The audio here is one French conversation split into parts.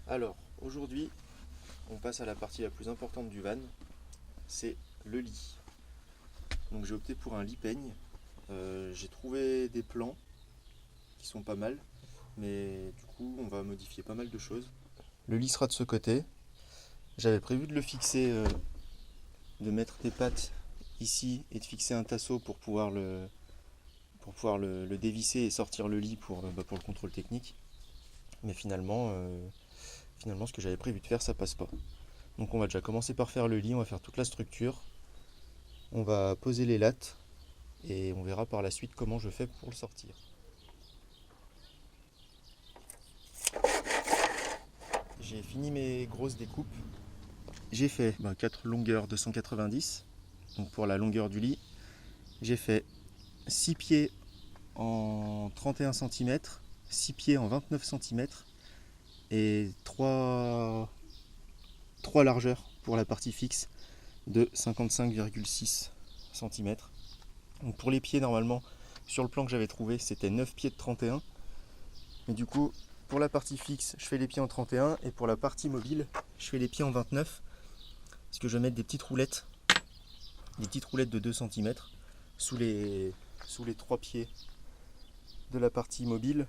Alors, aujourd'hui, on passe à la partie la plus importante du van, c'est le lit. Donc j'ai opté pour un lit peigne. J'ai trouvé des plans qui sont pas mal, mais du coup on va modifier pas mal de choses. Le lit sera de ce côté. J'avais prévu de le fixer, de mettre des pattes ici et de fixer un tasseau pour pouvoir le dévisser et sortir le lit pour le contrôle technique. Mais finalement ce que j'avais prévu de faire ça passe pas. Donc on va déjà commencer par faire le lit, on va faire toute la structure. On va poser les lattes et on verra par la suite comment je fais pour le sortir. J'ai fini mes grosses découpes. J'ai fait 4 longueurs de 190, donc pour la longueur du lit. J'ai fait 6 pieds en 31 cm, 6 pieds en 29 cm et 3 largeurs pour la partie fixe de 55,6 cm. Donc pour les pieds, normalement, sur le plan que j'avais trouvé, c'était 9 pieds de 31. Mais du coup, pour la partie fixe, je fais les pieds en 31 et pour la partie mobile, je fais les pieds en 29 parce que je vais mettre des petites roulettes de 2 cm sous les 3 pieds de la partie mobile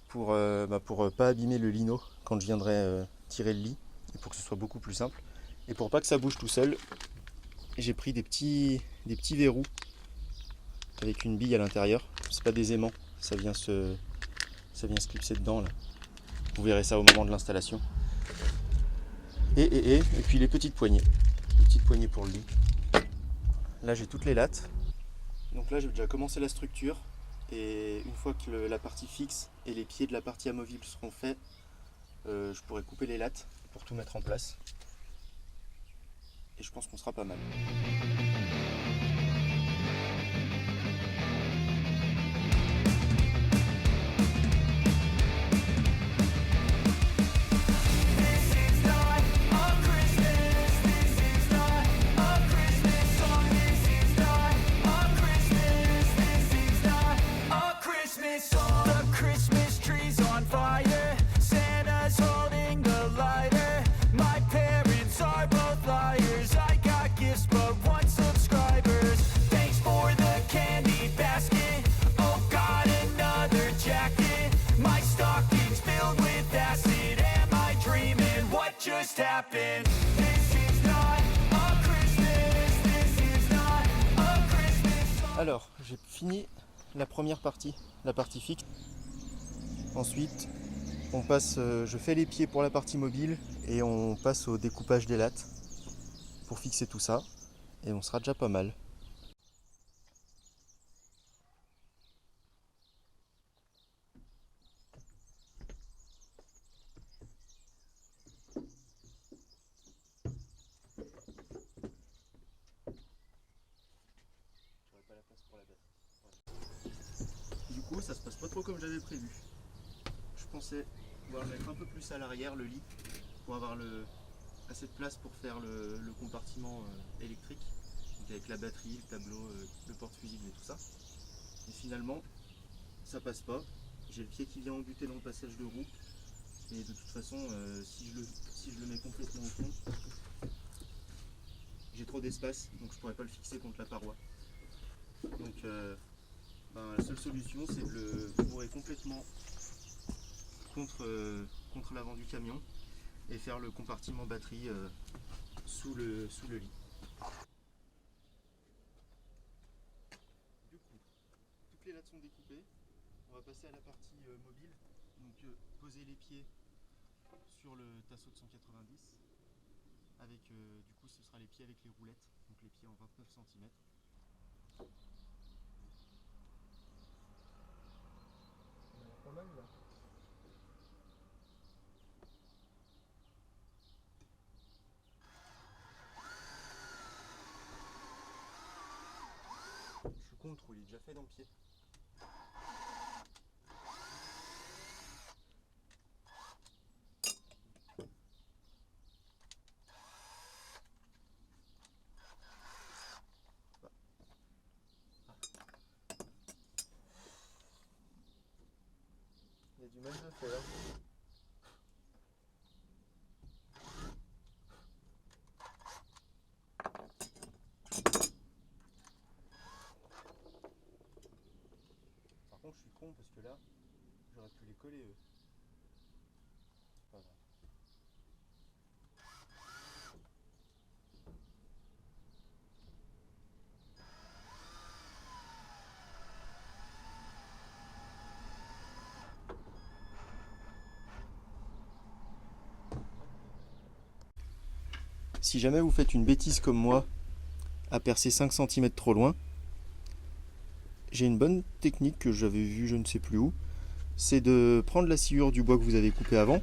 pour pas abîmer le lino quand je viendrai tirer le lit et pour que ce soit beaucoup plus simple. Et pour pas que ça bouge tout seul, j'ai pris des petits verrous avec une bille à l'intérieur. C'est pas des aimants, ça vient se clipser dedans là. Vous verrez ça au moment de l'installation. Et puis les petites poignées pour le lit. Là j'ai toutes les lattes. Donc là j'ai déjà commencé la structure. Et une fois que la partie fixe et les pieds de la partie amovible seront faits, je pourrai couper les lattes pour tout mettre en place. Et je pense qu'on sera pas mal. Alors, j'ai fini la première partie, la partie fixe. Ensuite, je fais les pieds pour la partie mobile et on passe au découpage des lattes pour fixer tout ça. Et on sera déjà pas mal. Du coup, ça se passe pas trop comme j'avais prévu. Je pensais pouvoir le mettre un peu plus à l'arrière, le lit, pour avoir assez de place pour faire le compartiment électrique, donc avec la batterie, le tableau, le porte-fusible et tout ça. Et finalement, ça passe pas. J'ai le pied qui vient embuter dans le passage de roue. Et de toute façon, si je le mets complètement au fond, j'ai trop d'espace, donc je pourrais pas le fixer contre la paroi. Donc la seule solution, c'est de le bourrer complètement contre l'avant du camion et faire le compartiment batterie sous le lit. Du coup, toutes les lattes sont découpées. On va passer à la partie mobile. Donc poser les pieds sur le tasseau de 190. Avec du coup ce sera les pieds avec les roulettes, donc les pieds en 29 cm. On a l'air pas mal là. Je suis contre, il est déjà fait dans le pied. Il y a du mal de faire. là, j'aurais pu les coller eux. C'est pas grave. Si jamais vous faites une bêtise comme moi, à percer 5 cm trop loin, j'ai une bonne technique que j'avais vue je ne sais plus où, c'est de prendre la sciure du bois que vous avez coupé avant,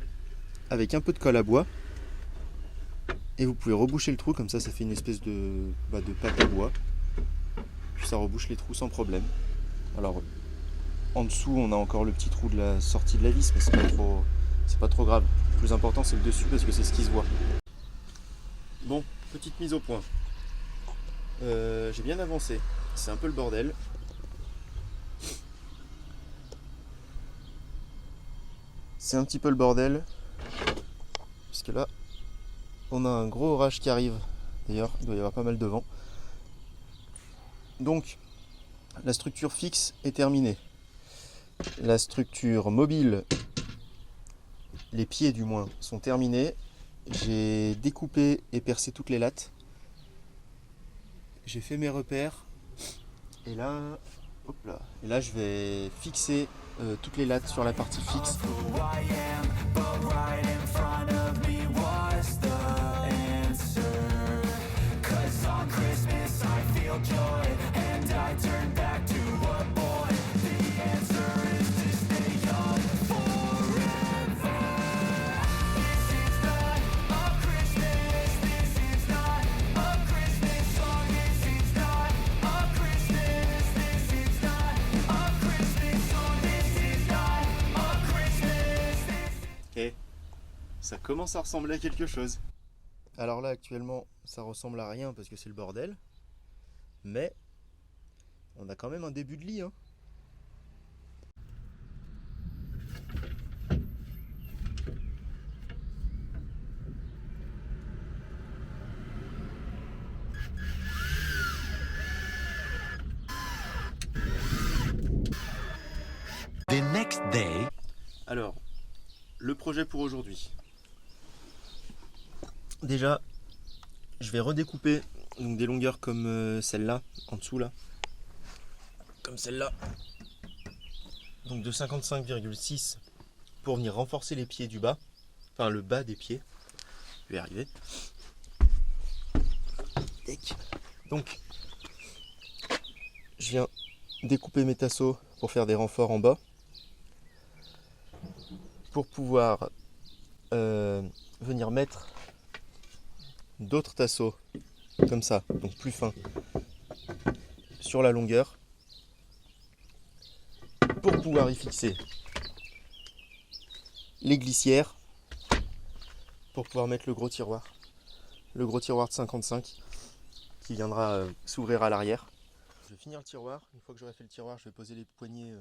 avec un peu de colle à bois, et vous pouvez reboucher le trou, comme ça fait une espèce de pâte à bois, puis ça rebouche les trous sans problème. Alors en dessous on a encore le petit trou de la sortie de la vis, mais c'est pas trop grave. Le plus important c'est le dessus parce que c'est ce qui se voit. Bon, petite mise au point. J'ai bien avancé, c'est un peu le bordel. C'est un petit peu le bordel, puisque là, on a un gros orage qui arrive. D'ailleurs, il doit y avoir pas mal de vent. Donc, la structure fixe est terminée. La structure mobile, les pieds du moins, sont terminés. J'ai découpé et percé toutes les lattes. J'ai fait mes repères. Et là, hop là. Et là, je vais fixer toutes les lattes sur la partie fixe. Et ça commence à ressembler à quelque chose. Alors là actuellement ça ressemble à rien parce que c'est le bordel. Mais on a quand même un début de lit hein. The next day. Alors, le projet pour aujourd'hui. Déjà, je vais redécouper donc, des longueurs comme celle-là, en dessous là. Comme celle-là. Donc de 55,6 pour venir renforcer les pieds du bas. Enfin le bas des pieds. Je vais y arriver. Donc, je viens découper mes tasseaux pour faire des renforts en bas. Pour pouvoir venir mettre d'autres tasseaux comme ça, donc plus fins, sur la longueur pour pouvoir y fixer les glissières pour pouvoir mettre le gros tiroir de 55 qui viendra s'ouvrir à l'arrière. Je vais finir le tiroir. Une fois que j'aurai fait le tiroir, je vais poser les poignées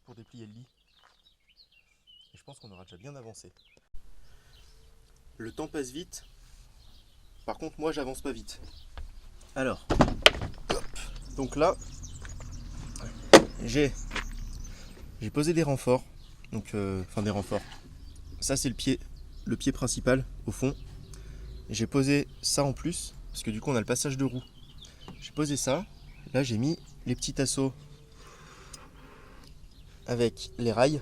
pour déplier le lit. Et je pense qu'on aura déjà bien avancé. Le temps passe vite. Par contre, moi, j'avance pas vite. Alors, hop. Donc là, j'ai posé des renforts. Donc, enfin des renforts. Ça, c'est le pied principal au fond. J'ai posé ça en plus, parce que du coup, on a le passage de roue. J'ai posé ça. Là, j'ai mis les petits tasseaux avec les rails.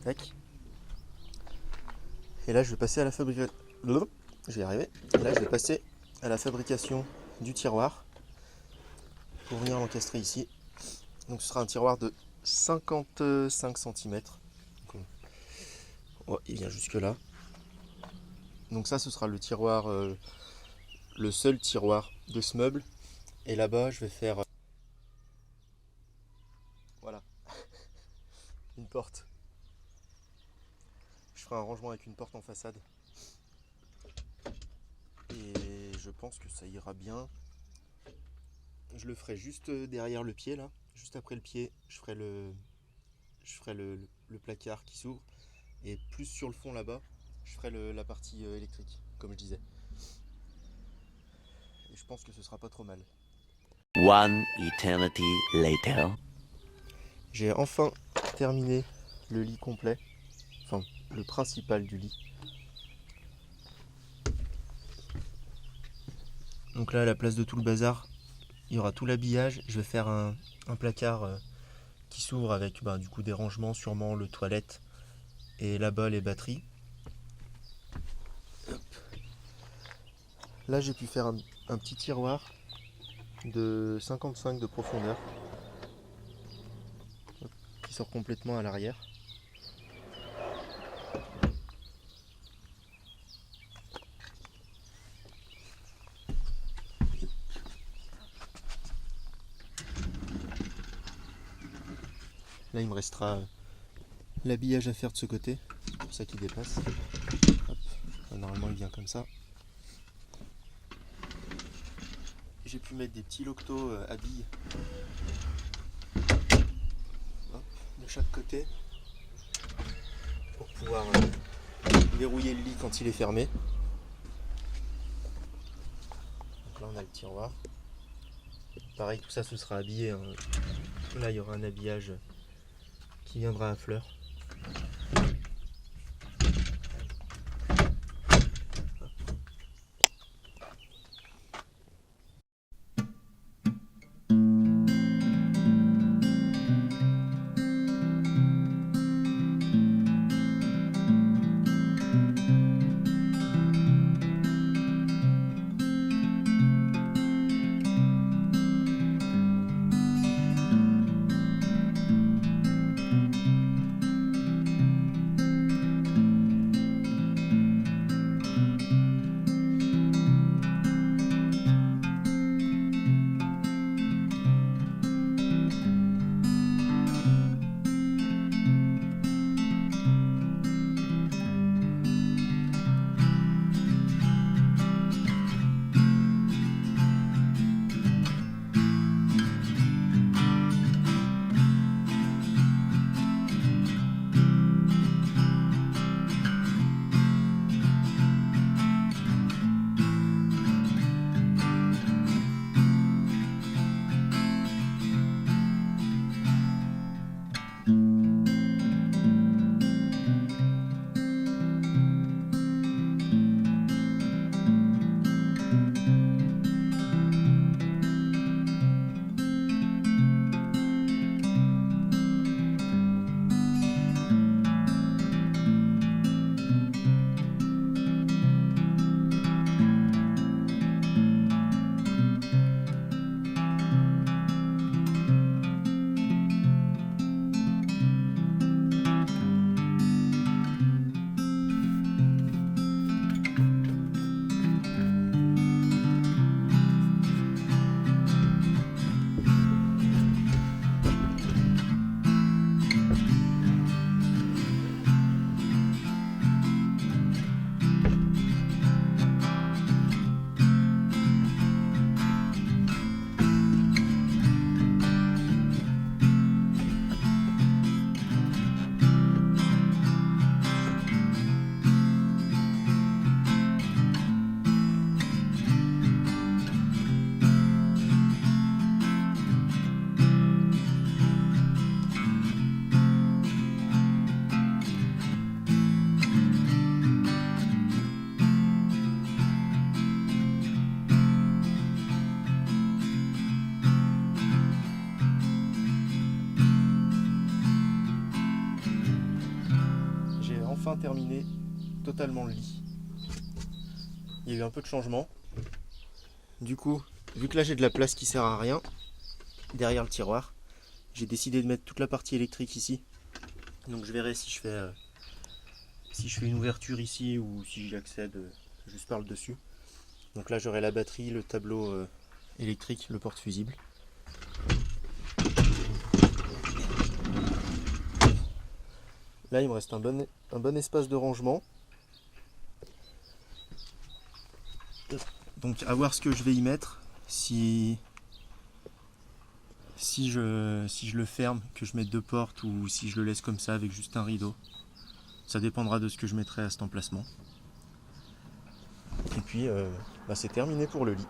Tac. Et là, je vais passer à la fabrication. Je vais y arriver. Et là, je vais passer à la fabrication du tiroir pour venir l'encastrer ici. Donc, ce sera un tiroir de 55 cm. Oh, il vient jusque là. Donc ça, ce sera le tiroir, le seul tiroir de ce meuble. Et là-bas, je vais faire voilà, une porte. Je ferai un rangement avec une porte en façade. Et je pense que ça ira bien. Je le ferai juste derrière le pied là. Juste après le pied, je ferai le placard qui s'ouvre. Et plus sur le fond là-bas, je ferai la partie électrique, comme je disais. Et je pense que ce sera pas trop mal. One eternity later. J'ai enfin terminer le lit complet, enfin le principal du lit. Donc là, à la place de tout le bazar, il y aura tout l'habillage. Je vais faire un placard qui s'ouvre avec du coup des rangements, sûrement le toilette et là-bas les batteries. Hop. Là, j'ai pu faire un petit tiroir de 55 de profondeur qui sort complètement à l'arrière. Là, il me restera l'habillage à faire de ce côté, c'est pour ça qu'il dépasse. Hop. Normalement, il vient comme ça. J'ai pu mettre des petits loctos à billes de chaque côté pour pouvoir verrouiller le lit quand il est fermé. Donc là, on a le tiroir. Pareil, tout ça, ce sera habillé. Là, il y aura un habillage qui viendra à fleurs. Terminé totalement le lit. Il y a eu un peu de changement. Du coup, vu que là j'ai de la place qui sert à rien derrière le tiroir, j'ai décidé de mettre toute la partie électrique ici. Donc je verrai si je fais une ouverture ici ou si j'y accède juste par le dessus. Donc là j'aurai la batterie, le tableau électrique, le porte-fusible. Là il me reste un bon espace de rangement. Donc à voir ce que je vais y mettre. Si je le ferme, que je mette deux portes ou si je le laisse comme ça avec juste un rideau. Ça dépendra de ce que je mettrai à cet emplacement. Et puis c'est terminé pour le lit.